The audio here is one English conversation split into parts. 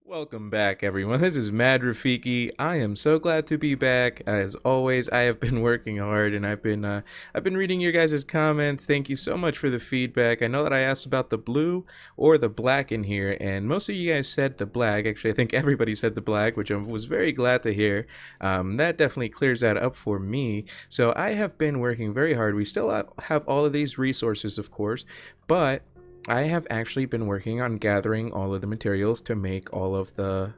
Welcome back, everyone. This is Mad Rafiki. I am so glad to be back. As always, I have been working hard, and I've been reading your guys' comments. Thank you so much for the feedback. I know that I asked about the blue or the black in here, and most of you guys said the black. Actually, I think everybody said the black, which I was very glad to hear. That definitely clears that up for me. So I have been working very hard. We still have all of these resources, of course, but I have actually been working on gathering all of the materials to make all of the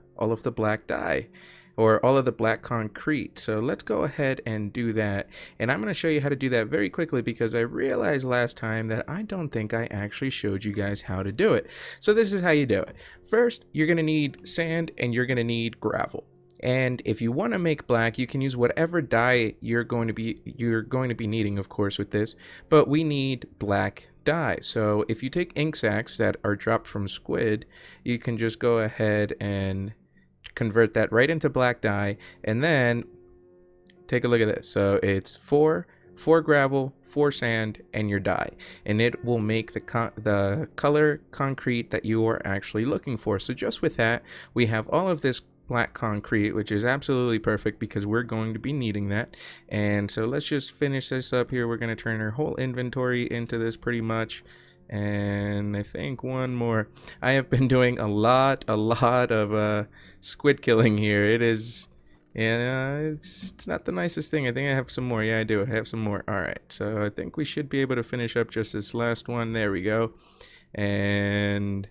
black dye or all of the black concrete. So let's go ahead and do that. And I'm going to show you how to do that very quickly because I realized last time that I don't think I actually showed you guys how to do it. So this is how you do it. First, you're going to need sand and you're going to need gravel. And if you want to make black, you can use whatever dye you're going to be needing, of course, with this. But we need black dye. So if you take ink sacs that are dropped from squid, you can just go ahead and convert that right into black dye. And then take a look at this. So it's four gravel, 4 sand, and your dye, and it will make the color concrete that you are actually looking for. So just with that, we have all of this black concrete, which is absolutely perfect because we're going to be needing that. And so let's just finish this up here. We're going to turn our whole inventory into this pretty much. And I think one more. I have been doing a lot of squid killing here. It is, yeah, it's not the nicest thing. I think I have some more. Yeah, I do. I have some more. All right, so I think we should be able to finish up just this last one. There we go. And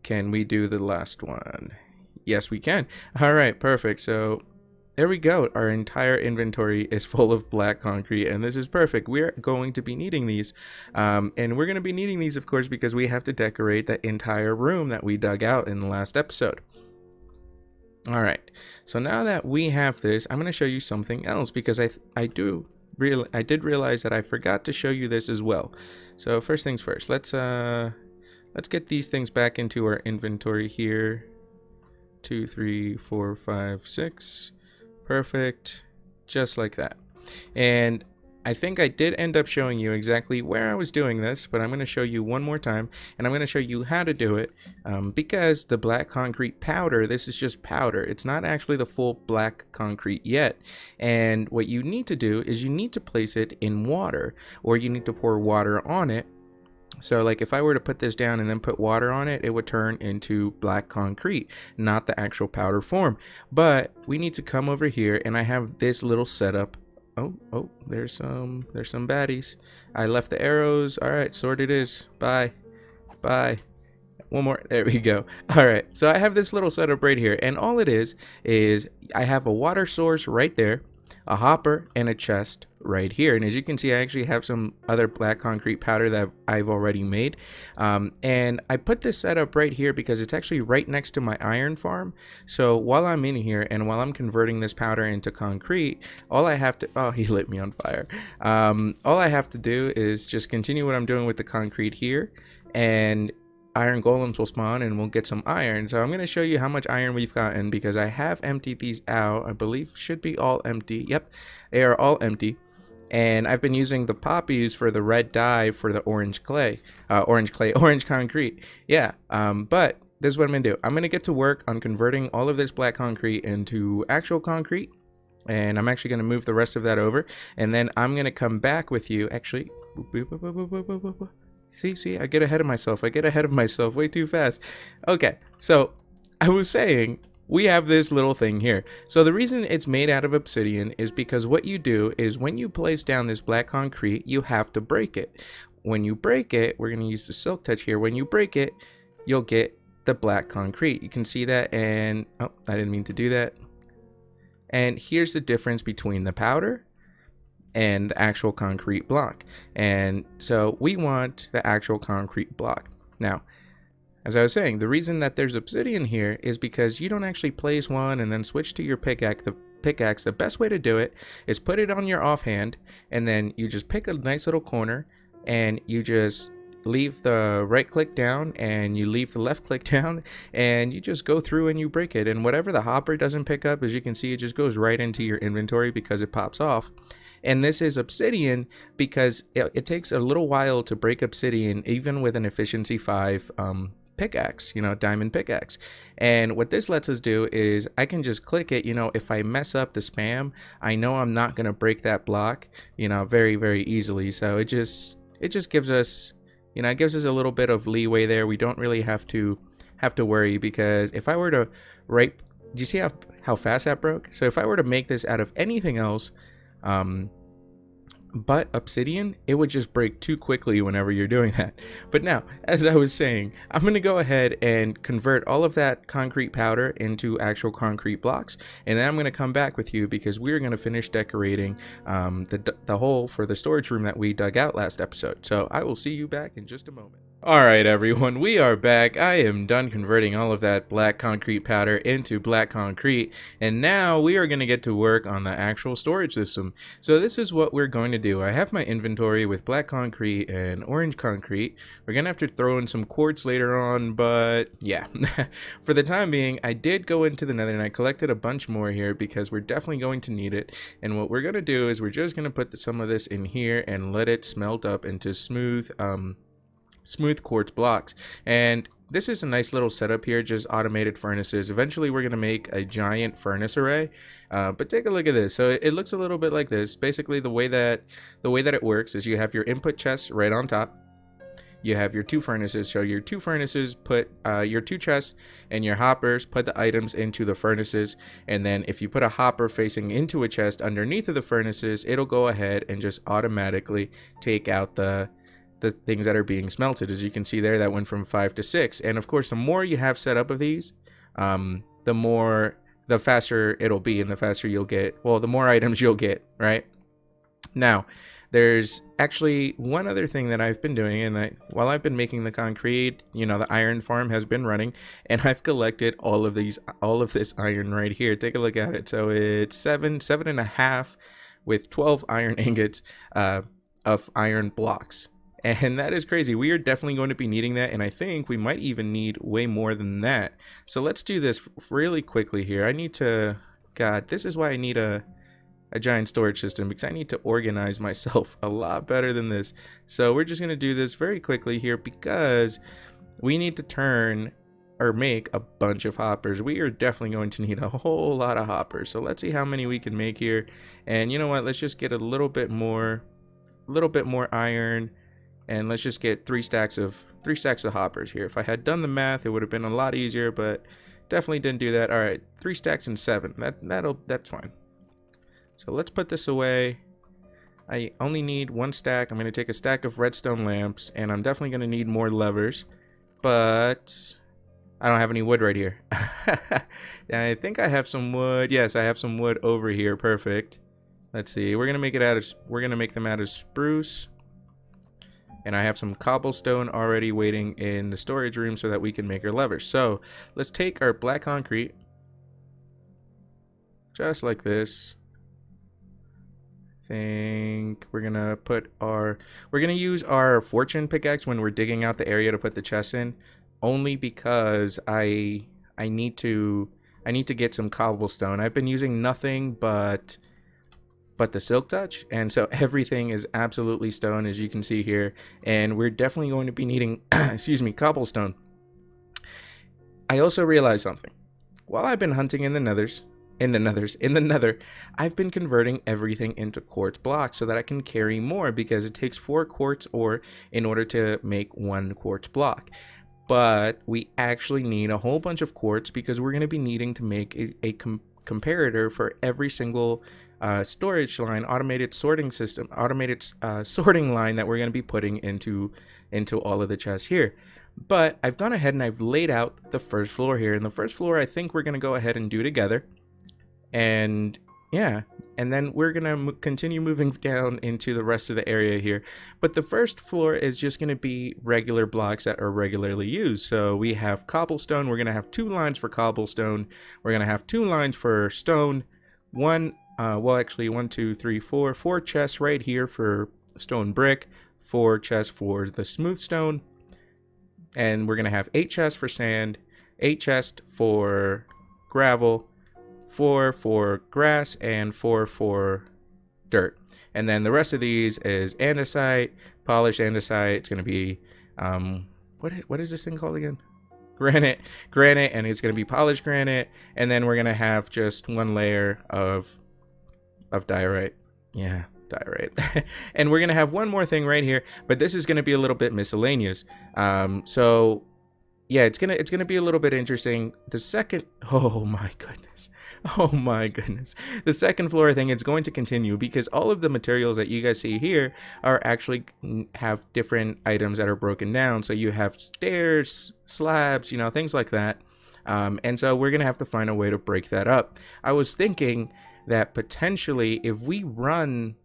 can we do the last one? Yes, we can. All right, perfect. So there we go. Our entire inventory is full of black concrete, and this is perfect. We're going to be needing these. And we're going to be needing these, of course, because we have to decorate that entire room that we dug out in the last episode. All right. So now that we have this, I'm going to show you something else because I did realize that I forgot to show you this as well. So first things first, let's get these things back into our inventory here. 2, 3, 4, 5, 6. Perfect. Just like that. And I think I did end up showing you exactly where I was doing this, but I'm going to show you one more time, and I'm going to show you how to do it, because the black concrete powder, this is just powder. It's not actually the full black concrete yet. And what you need to do is you need to place it in water, or you need to pour water on it. So like if I were to put this down and then put water on it, it would turn into black concrete, not the actual powder form. But we need to come over here, and I have this little setup. Oh, there's some baddies. I left the arrows. All right, sword it is. Bye. One more. There we go. All right, so I have this little setup right here, and all it is I have a water source right there, a hopper, and a chest right here. And as you can see, I actually have some other black concrete powder that I've already made, and I put this setup right here because it's actually right next to my iron farm. So while I'm in here and while I'm converting this powder into concrete, all I have to, oh, he lit me on fire. All I have to do is just continue what I'm doing with the concrete here, and iron golems will spawn and we'll get some iron. So I'm going to show you how much iron we've gotten because I have emptied these out. I believe should be all empty. Yep, they are all empty. And I've been using the poppies for the red dye for the orange concrete. Yeah, but this is what I'm going to do. I'm going to get to work on converting all of this black concrete into actual concrete. And I'm actually going to move the rest of that over. And then I'm going to come back with you. Actually, See, I get ahead of myself. Way too fast. Okay, so I was saying we have this little thing here. So the reason it's made out of obsidian is because what you do is when you place down this black concrete, you have to break it. When you break it, we're going to use the silk touch here. When you break it, you'll get the black concrete. You can see that, and oh, I didn't mean to do that. And here's the difference between the powder and the actual concrete block. And so we want the actual concrete block. Now, as I was saying, the reason that there's obsidian here is because you don't actually place one and then switch to your pickaxe. The best way to do it is put it on your offhand, and then you just pick a nice little corner and you just leave the right click down and you leave the left click down, and you just go through and you break it. And whatever the hopper doesn't pick up, as you can see, it just goes right into your inventory because it pops off. And this is obsidian because it takes a little while to break obsidian, even with an efficiency 5 pickaxe, diamond pickaxe. And what this lets us do is I can just click it. If I mess up the spam, I know I'm not going to break that block, very, very easily. So it just gives us, it gives us a little bit of leeway there. We don't really have to worry, because if I were to write, do you see how fast that broke? So if I were to make this out of anything else, but obsidian, it would just break too quickly whenever you're doing that. But now, as I was saying, I'm going to go ahead and convert all of that concrete powder into actual concrete blocks, and then I'm going to come back with you because we're going to finish decorating the hole for the storage room that we dug out last episode. So I will see you back in just a moment. Alright everyone, we are back. I am done converting all of that black concrete powder into black concrete, and now we are going to get to work on the actual storage system. So this is what we're going to do. I have my inventory with black concrete and orange concrete. We're going to have to throw in some quartz later on, but yeah. For the time being, I did go into the nether and I collected a bunch more here because we're definitely going to need it. And what we're going to do is we're just going to put some of this in here and let it smelt up into smooth quartz blocks. And this is a nice little setup here, just automated furnaces. Eventually we're going to make a giant furnace array, but take a look at this. So it looks a little bit like this. Basically the way that it works is you have your input chest right on top, you have your two furnaces. So your two furnaces put your two chests, and your hoppers put the items into the furnaces. And then if you put a hopper facing into a chest underneath of the furnaces, it'll go ahead and just automatically take out the things that are being smelted. As you can see there, that went from 5 to 6. And of course, the more you have set up of these, the faster it'll be, and the faster you'll get, well, the more items you'll get, right? Now, there's actually one other thing that I've been doing, and while I've been making the concrete, the iron farm has been running, and I've collected all of this iron right here. Take a look at it. So it's 7.5 with 12 iron ingots of iron blocks. And that is crazy. We are definitely going to be needing that, and I think we might even need way more than that. So let's do this really quickly here. I need to, God, this is why I need a giant storage system, because I need to organize myself a lot better than this. So we're just going to do this very quickly here because we need to turn or make a bunch of hoppers. We are definitely going to need a whole lot of hoppers. So let's see how many we can make here. And you know what? Let's just get a little bit more iron. And let's just get three stacks of hoppers here. If I had done the math, it would have been a lot easier, but definitely didn't do that. All right, 3 stacks and 7. That's fine. So let's put this away. I only need 1 stack. I'm going to take a stack of redstone lamps, and I'm definitely going to need more levers, but I don't have any wood right here. I think I have some wood. Yes, I have some wood over here. Perfect. Let's see. We're going to make them out of spruce. And I have some cobblestone already waiting in the storage room so that we can make our levers. So let's take our black concrete, just like this. I think we're gonna use our fortune pickaxe when we're digging out the area to put the chests in, only because I need to get some cobblestone. I've been using nothing but the silk touch, and so everything is absolutely stone, as you can see here, and we're definitely going to be needing excuse me, cobblestone. I also realized something. While I've been hunting in the nether, I've been converting everything into quartz blocks so that I can carry more, because it takes 4 quartz ore in order to make 1 quartz block. But we actually need a whole bunch of quartz because we're going to be needing to make a comparator for every single storage line, automated sorting system, sorting line that we're going to be putting into all of the chests here. But I've gone ahead and I've laid out the first floor here, and the first floor I think we're going to go ahead and do together. And yeah, and then we're going to continue moving down into the rest of the area here. But the first floor is just going to be regular blocks that are regularly used. So we have cobblestone. We're going to have 2 lines for cobblestone. We're going to have 2 lines for stone. Well, actually 1, 2, 3, 4 chests right here for stone brick, 4 chests for the smooth stone, and we're going to have 8 chests for sand, 8 chests for gravel, 4 for grass, and 4 for dirt. And then the rest of these is andesite, polished andesite. It's going to be what is this thing called again? granite, and it's going to be polished granite, and then we're going to have just one layer of diorite. Yeah, diorite. And we're going to have one more thing right here, but this is going to be a little bit miscellaneous. So yeah, it's gonna be a little bit interesting. The second, oh my goodness, the second floor thing is going to continue because all of the materials that you guys see here are actually have different items that are broken down. So you have stairs, slabs, you know, things like that. And so we're gonna have to find a way to break that up. I was thinking that potentially if we run,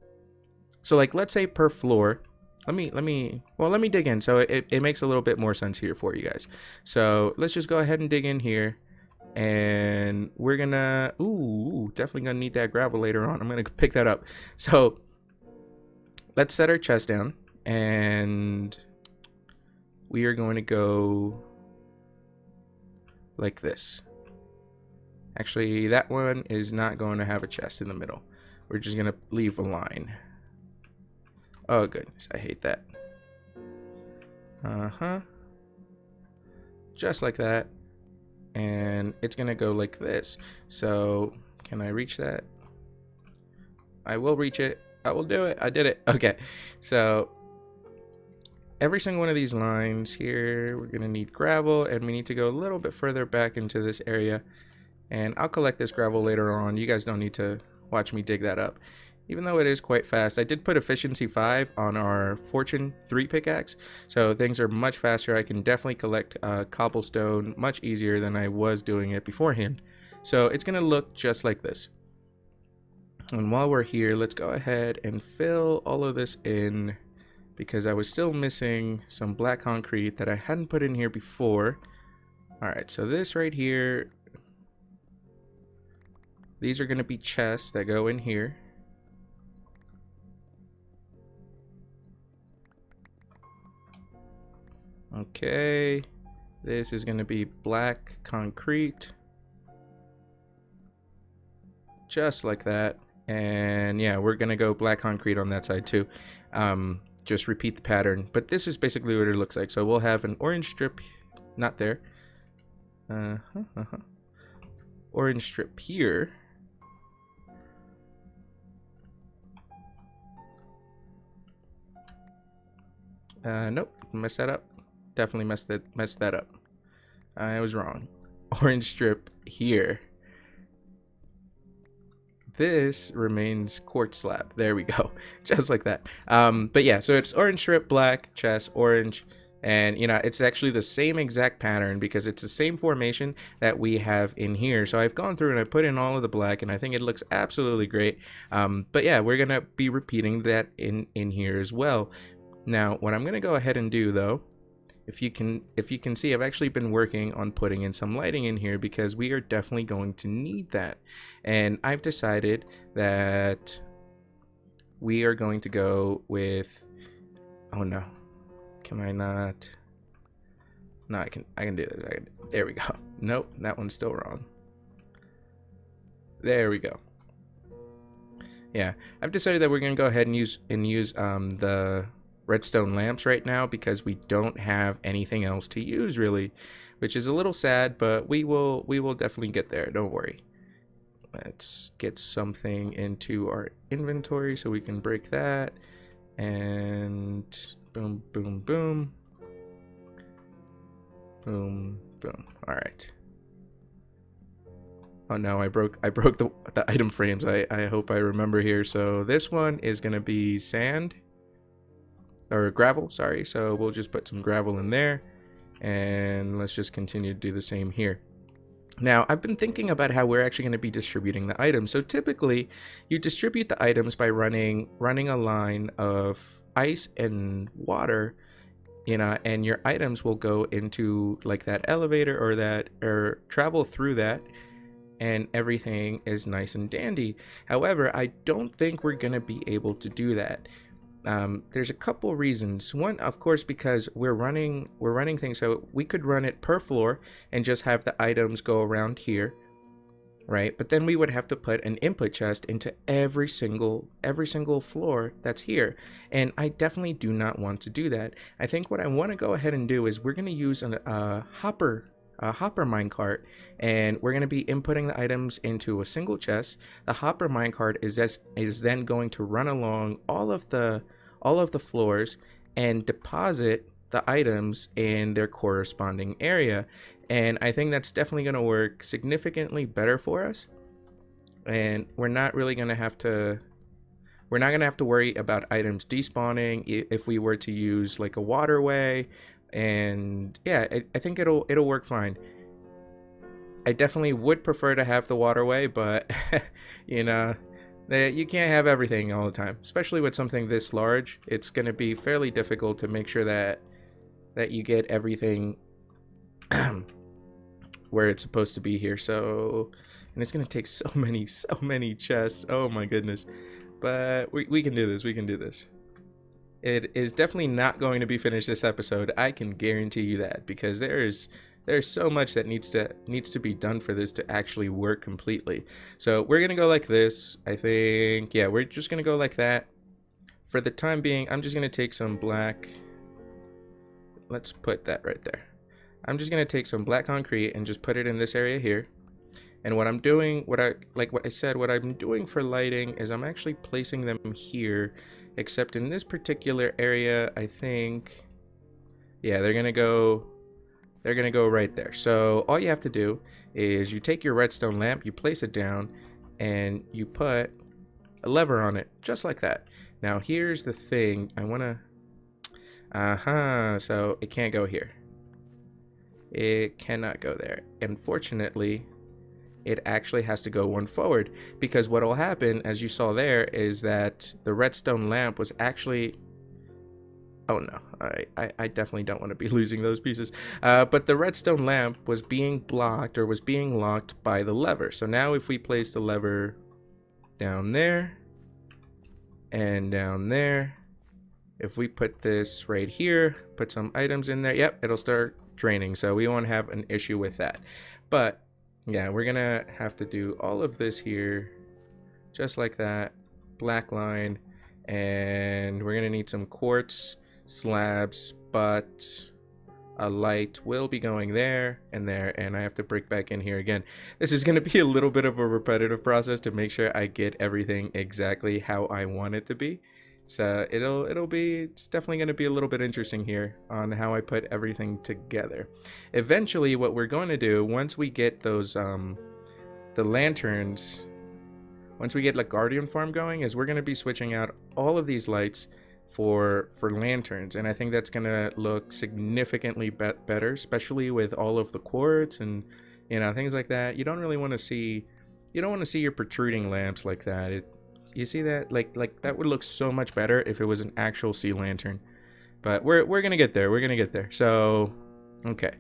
so like let's say per floor. Let me dig in so it makes a little bit more sense here for you guys. So let's just go ahead and dig in here, and we're gonna definitely gonna need that gravel later on. I'm gonna pick that up. So let's set our chest down, and we are going to go like this. Actually, that one is not going to have a chest in the middle. We're just gonna leave a line. Oh goodness, I hate that. Just like that. And it's gonna go like this. So, can I reach that? I will reach it. I will do it. I did it. Okay. So, every single one of these lines here, we're gonna need gravel, and we need to go a little bit further back into this area. And I'll collect this gravel later on. You guys don't need to watch me dig that up. Even though it is quite fast, I did put efficiency 5 on our fortune 3 pickaxe, so things are much faster. I can definitely collect cobblestone much easier than I was doing it beforehand. So it's going to look just like this. And while we're here, let's go ahead and fill all of this in, because I was still missing some black concrete that I hadn't put in here before. Alright, so this right here, these are going to be chests that go in here. Okay, this is going to be black concrete, just like that. And yeah, we're going to go black concrete on that side too. Just repeat the pattern, but this is basically what it looks like. So we'll have an orange strip, not there, orange strip here, nope, messed that up. Definitely messed that up. I was wrong. Orange strip here. This remains quartz slab. There we go. Just like that. But yeah, so it's orange strip, black, chest, orange, and you know, it's actually the same exact pattern because it's the same formation that we have in here. So I've gone through and I put in all of the black, and I think it looks absolutely great. But yeah, we're gonna be repeating that in here as well. Now, what I'm gonna go ahead and do though, if you can see, I've actually been working on putting in some lighting in here because we are definitely going to need that. And I've decided that we are going to go with, oh no, can I not? No, I can do this. There we go. Nope, that one's still wrong. There we go. Yeah, I've decided that we're going to go ahead and use the redstone lamps right now because we don't have anything else to use really, which is a little sad, but we will definitely get there, don't worry. Let's get something into our inventory so we can break that, and boom boom boom boom boom. All right. Oh no, I broke the item frames. I hope I remember here. So this one is gonna be sand, or gravel, sorry. So we'll just put some gravel in there, and let's just continue to do the same here. Now, I've been thinking about how we're actually going to be distributing the items. So typically, you distribute the items by running a line of ice and water, you know, and your items will go into like that elevator or travel through that, and everything is nice and dandy. However, I don't think we're going to be able to do that. There's a couple reasons. One, of course, because we're running things, so we could run it per floor and just have the items go around here, right? But then we would have to put an input chest into every single floor that's here, and I definitely do not want to do that. I think what I want to go ahead and do is we're going to use a hopper hopper minecart, and we're going to be inputting the items into a single chest. The hopper minecart is then going to run along all of the floors and deposit the items in their corresponding area. And I think that's definitely going to work significantly better for us. And we're not going to have to worry about items despawning if we were to use like a waterway. And yeah, I think it'll work fine. I definitely would prefer to have the waterway, but you know, you can't have everything all the time, especially with something this large. It's going to be fairly difficult to make sure that you get everything where it's supposed to be here. So, and it's going to take so many chests. Oh my goodness. But we can do this. We can do this. It is definitely not going to be finished this episode. I can guarantee you that, because there's so much that needs to be done for this to actually work completely. So we're gonna go like this. I think, yeah, we're just gonna go like that. For the time being, I'm just gonna take some black. Let's put that right there. I'm just gonna take some black concrete and just put it in this area here. And what I'm doing, what I'm doing for lighting is I'm actually placing them here, except in this particular area, I think, yeah, they're gonna go right there. So all you have to do is you take your redstone lamp, you place it down, and you put a lever on it, just like that. Now here's the thing, I wanna, so it can't go here. It cannot go there. Unfortunately, it actually has to go one forward, because what will happen, as you saw there, is that the redstone lamp was actually, oh no, I definitely don't want to be losing those pieces, but the redstone lamp was being blocked, or was being locked by the lever. So now if we place the lever down there and down there, if we put this right here, put some items in there, yep, it'll start draining. So we won't have an issue with that. But yeah, we're gonna have to do all of this here, just like that, black line, and we're gonna need some quartz slabs, but a light will be going there, and I have to break back in here again. This is gonna be a little bit of a repetitive process to make sure I get everything exactly how I want it to be. So it's definitely going to be a little bit interesting here on how I put everything together. Eventually, what we're going to do, once we get those the lanterns, once we get like Guardian Farm going, is we're going to be switching out all of these lights for lanterns, and I think that's going to look significantly better, especially with all of the quartz and, you know, things like that. You don't really want to see, your protruding lamps like that. You see that? Like that would look so much better if it was an actual sea lantern. But we're gonna get there. We're gonna get there. So, okay,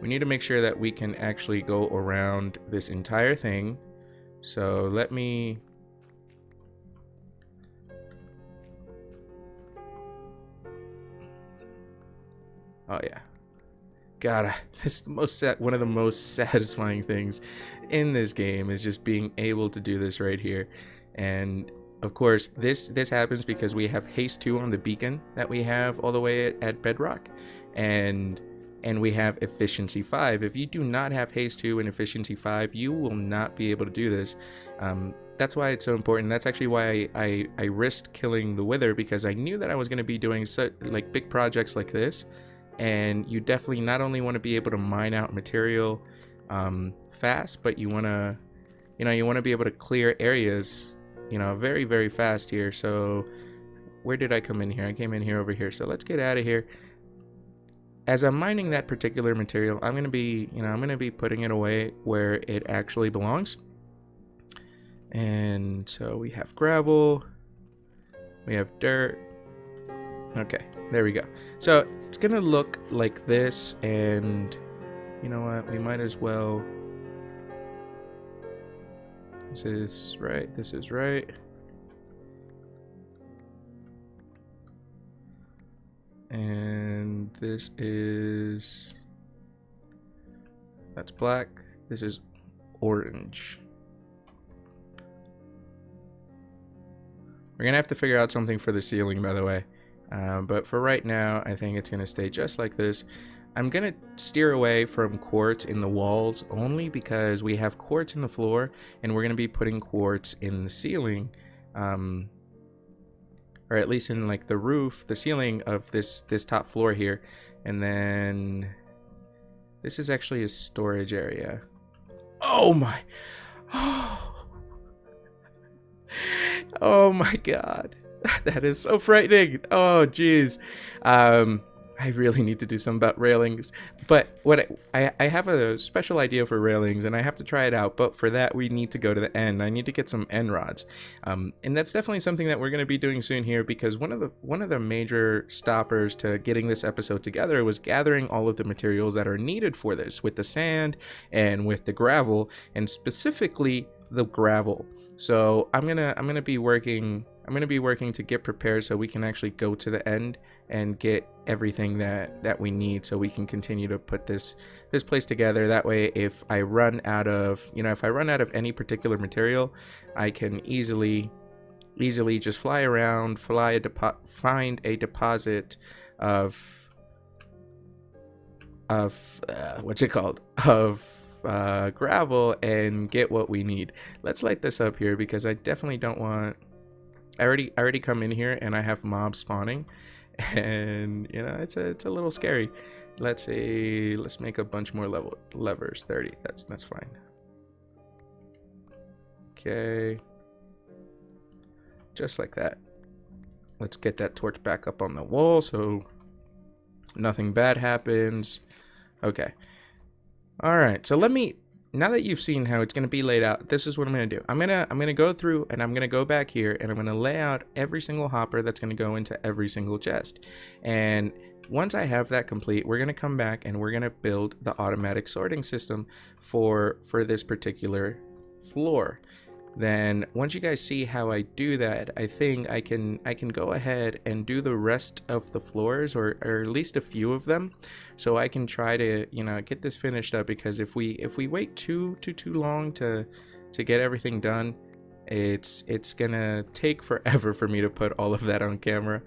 we need to make sure that we can actually go around this entire thing. So let me. Oh yeah. God, this is one of the most satisfying things in this game, is just being able to do this right here. And of course, this happens because we have haste 2 on the beacon that we have all the way at bedrock, and we have efficiency 5. If you do not have haste 2 and efficiency 5, you will not be able to do this. That's why it's so important. That's actually why I risked killing the wither, because I knew that I was going to be doing like big projects like this, and you definitely not only want to be able to mine out material fast, but you want to be able to clear areas, very, very fast here. So where did I come in here? I came in here over here. So let's get out of here. As I'm mining that particular material, I'm going to be putting it away where it actually belongs. And so we have gravel, we have dirt. Okay, there we go. So it's going to look like this, and you know what? We might as well. This is right. This is right. And this is, that's black. This is orange. We're gonna have to figure out something for the ceiling, by the way. But for right now, I think it's gonna stay just like this. I'm gonna steer away from quartz in the walls only because we have quartz in the floor and we're gonna be putting quartz in the ceiling, or at least in like the roof, the ceiling of this top floor here. And then this is actually a storage area. Oh my, oh my god. That is so frightening. Oh geez. I really need to do something about railings, but what I have a special idea for railings and I have to try it out, but for that we need to go to the end. I need to get some end rods, and that's definitely something that we're going to be doing soon here, because one of the major stoppers to getting this episode together was gathering all of the materials that are needed for this, with the sand and with the gravel, and specifically the gravel. So I'm gonna be working to get prepared so we can actually go to the end and get everything that we need, so we can continue to put this place together. That way, if I run out of any particular material, I can easily just fly around, find a deposit of what's it called, of gravel, and get what we need. Let's light this up here, because I definitely don't want, I already come in here and I have mobs spawning, and you know, it's a little scary. Let's make a bunch more levers. 30. That's fine. Okay, just like that. Let's get that torch back up on the wall so nothing bad happens. Okay. All right, so now that you've seen how it's going to be laid out, this is what I'm going to do. I'm going to go through and I'm going to go back here and I'm going to lay out every single hopper that's going to go into every single chest. And once I have that complete, we're going to come back and we're going to build the automatic sorting system for this particular floor. Then once you guys see how I do that, I think I can go ahead and do the rest of the floors, or at least a few of them, so I can try to, you know, get this finished up. Because if we wait too long to get everything done, it's gonna take forever for me to put all of that on camera.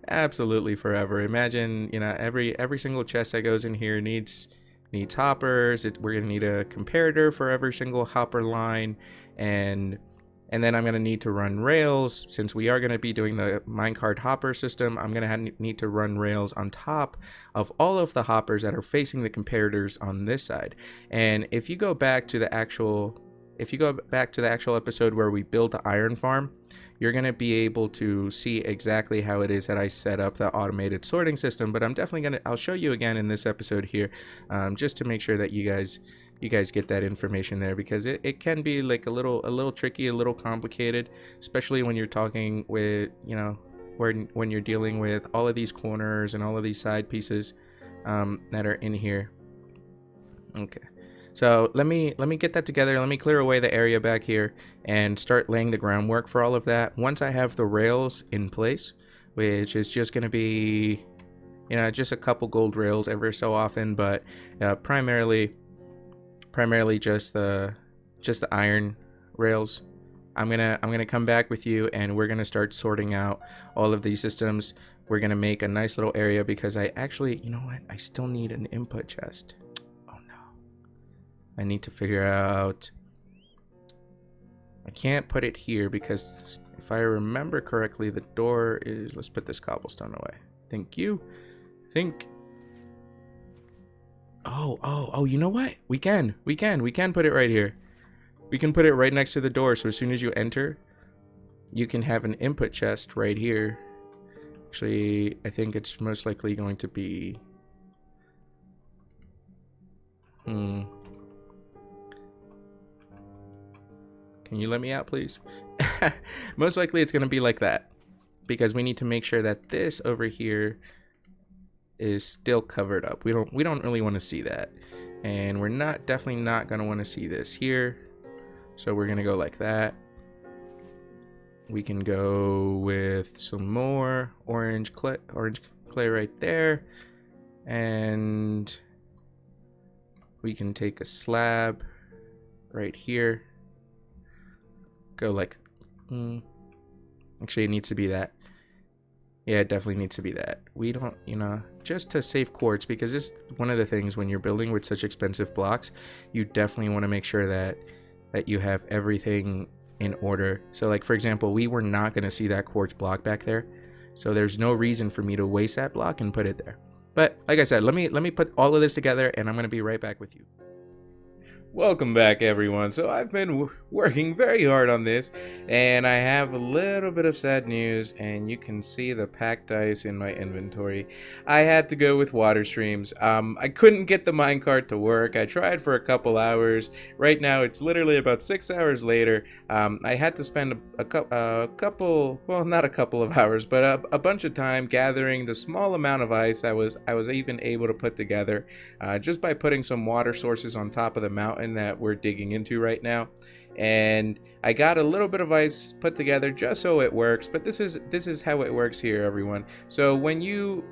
Absolutely forever. Imagine, you know, every single chest that goes in here needs hoppers. We're gonna need a comparator for every single hopper line, and then I'm going to need to run rails. Since we are going to be doing the minecart hopper system, I'm going to need to run rails on top of all of the hoppers that are facing the comparators on this side. And if you go back to the actual episode where we built the iron farm, you're going to be able to see exactly how it is that I set up the automated sorting system. But I'm definitely I'll show you again in this episode here, just to make sure that you guys get that information there, because it can be like a little tricky, a little complicated, especially when you're talking with, you know, when you're dealing with all of these corners and all of these side pieces that are in here. Okay, so let me get that together. Let me clear away the area back here and start laying the groundwork for all of that. Once I have the rails in place, which is just going to be, you know, just a couple gold rails every so often, but primarily just the iron rails, I'm gonna come back with you and we're gonna start sorting out all of these systems. We're gonna make a nice little area, because I actually, you know what, I still need an input chest. Oh no, I need to figure out, I can't put it here because if I remember correctly, the door is, let's put this cobblestone away. Thank you. Oh, you know what? We can put it right here. We can put it right next to the door, so as soon as you enter, you can have an input chest right here. Actually, I think it's most likely going to be... Can you let me out, please? Most likely it's going to be like that, because we need to make sure that this over here is still covered up. We don't really want to see that, and we're definitely not going to want to see this here, so we're going to go like that. We can go with some more orange clay right there, and we can take a slab right here, go like actually it needs to be that. Yeah, it definitely needs to be that. We don't, just to save quartz, because this is one of the things when you're building with such expensive blocks, you definitely want to make sure that you have everything in order. So like, for example, we were not going to see that quartz block back there. So there's no reason for me to waste that block and put it there. But like I said, let me put all of this together and I'm going to be right back with you. Welcome back, everyone. So I've been working very hard on this, and I have a little bit of sad news, and you can see the packed ice in my inventory. I had to go with water streams. I couldn't get the minecart to work. I tried for a couple hours. Right now, it's literally about 6 hours later. I had to spend a couple, well, not a couple of hours, but a bunch of time gathering the small amount of ice I was even able to put together, just by putting some water sources on top of the mountain that we're digging into right now. And I got a little bit of ice put together just so it works, but this is how it works here, everyone. So when the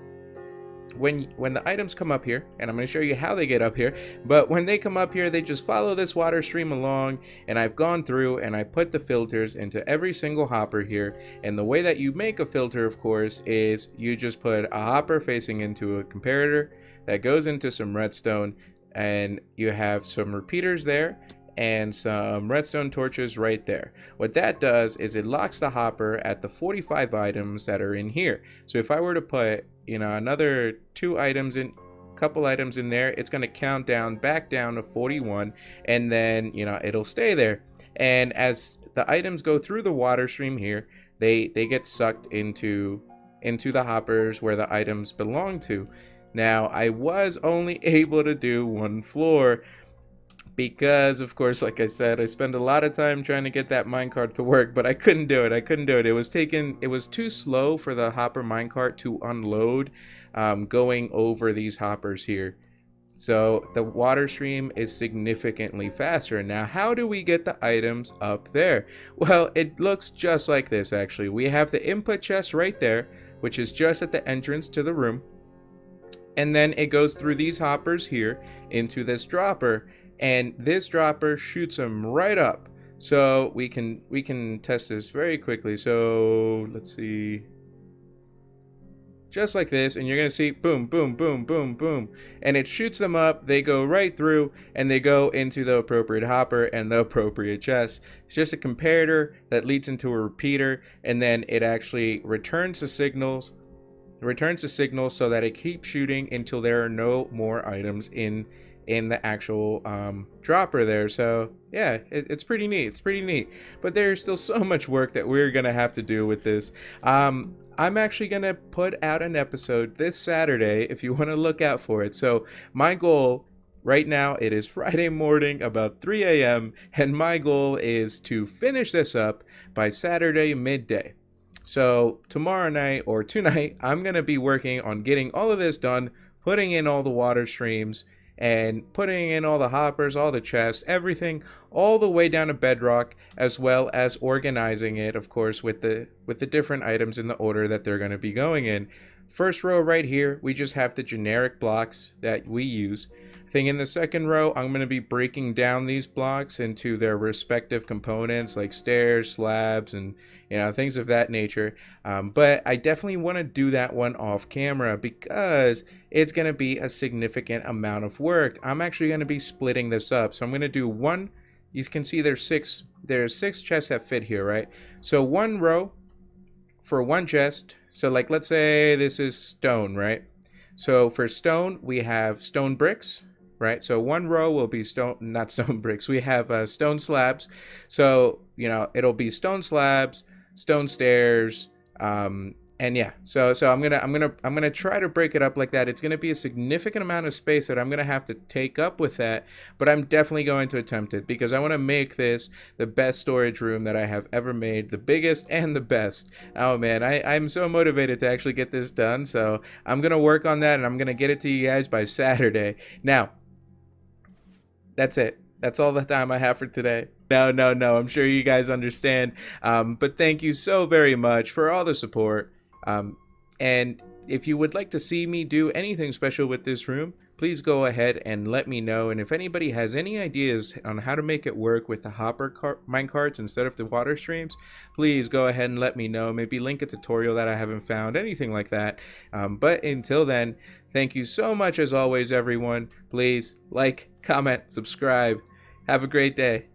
items come up here, and I'm going to show you how they get up here, but when they come up here, they just follow this water stream along, and I've gone through and I put the filters into every single hopper here. And the way that you make a filter, of course, is you just put a hopper facing into a comparator that goes into some redstone, and you have some repeaters there and some redstone torches right there. What that does is it locks the hopper at the 45 items that are in here. So if I were to put, another couple items in there, it's going to count down back down to 41, and then it'll stay there. And as the items go through the water stream here, they get sucked into the hoppers where the items belong to. Now, I was only able to do one floor because, of course, like I said, I spent a lot of time trying to get that minecart to work, but I couldn't do it. It was too slow for the hopper minecart to unload, going over these hoppers here. So the water stream is significantly faster. Now, how do we get the items up there? Well, it looks just like this, actually. We have the input chest right there, which is just at the entrance to the room. And then it goes through these hoppers here into this dropper, and this dropper shoots them right up. So we can test this very quickly. So let's see, just like this, and you're gonna see boom, boom, boom, boom, boom, and it shoots them up. They go right through and they go into the appropriate hopper and the appropriate chest. It's just a comparator that leads into a repeater, and then it actually returns the signals so that it keeps shooting until there are no more items in the actual dropper there. So yeah, it's pretty neat. But there's still so much work that we're gonna have to do with this. I'm actually gonna put out an episode this Saturday if you want to look out for it. So my goal right now, it is Friday morning about 3 a.m. and my goal is to finish this up by Saturday midday. So tomorrow night or tonight, I'm going to be working on getting all of this done, putting in all the water streams and putting in all the hoppers, all the chests, everything, all the way down to bedrock, as well as organizing it, of course, with the different items in the order that they're going to be going in. First row right here, we just have the generic blocks that we use. I think in the second row, I'm going to be breaking down these blocks into their respective components like stairs, slabs, and things of that nature. But I definitely want to do that one off camera because it's going to be a significant amount of work. I'm actually going to be splitting this up. So I'm going to do one. You can see there's six chests that fit here, right? So one row for one chest. So like, let's say this is stone, right? So for stone, we have stone bricks, right? So one row will be not stone bricks. We have stone slabs. So, it'll be stone slabs, stone stairs, and yeah. So I'm gonna try to break it up like that. It's gonna be a significant amount of space that I'm gonna have to take up with that, but I'm definitely going to attempt it because I want to make this the best storage room that I have ever made, the biggest and the best. Oh man, I'm so motivated to actually get this done. So I'm gonna work on that and I'm gonna get it to you guys by Saturday. Now, that's it. That's all the time I have for today. No. I'm sure you guys understand. But thank you so very much for all the support. And if you would like to see me do anything special with this room, please go ahead and let me know. And if anybody has any ideas on how to make it work with the hopper minecarts instead of the water streams, please go ahead and let me know. Maybe link a tutorial that I haven't found, anything like that. But until then, thank you so much as always, everyone. Please like, comment, subscribe. Have a great day.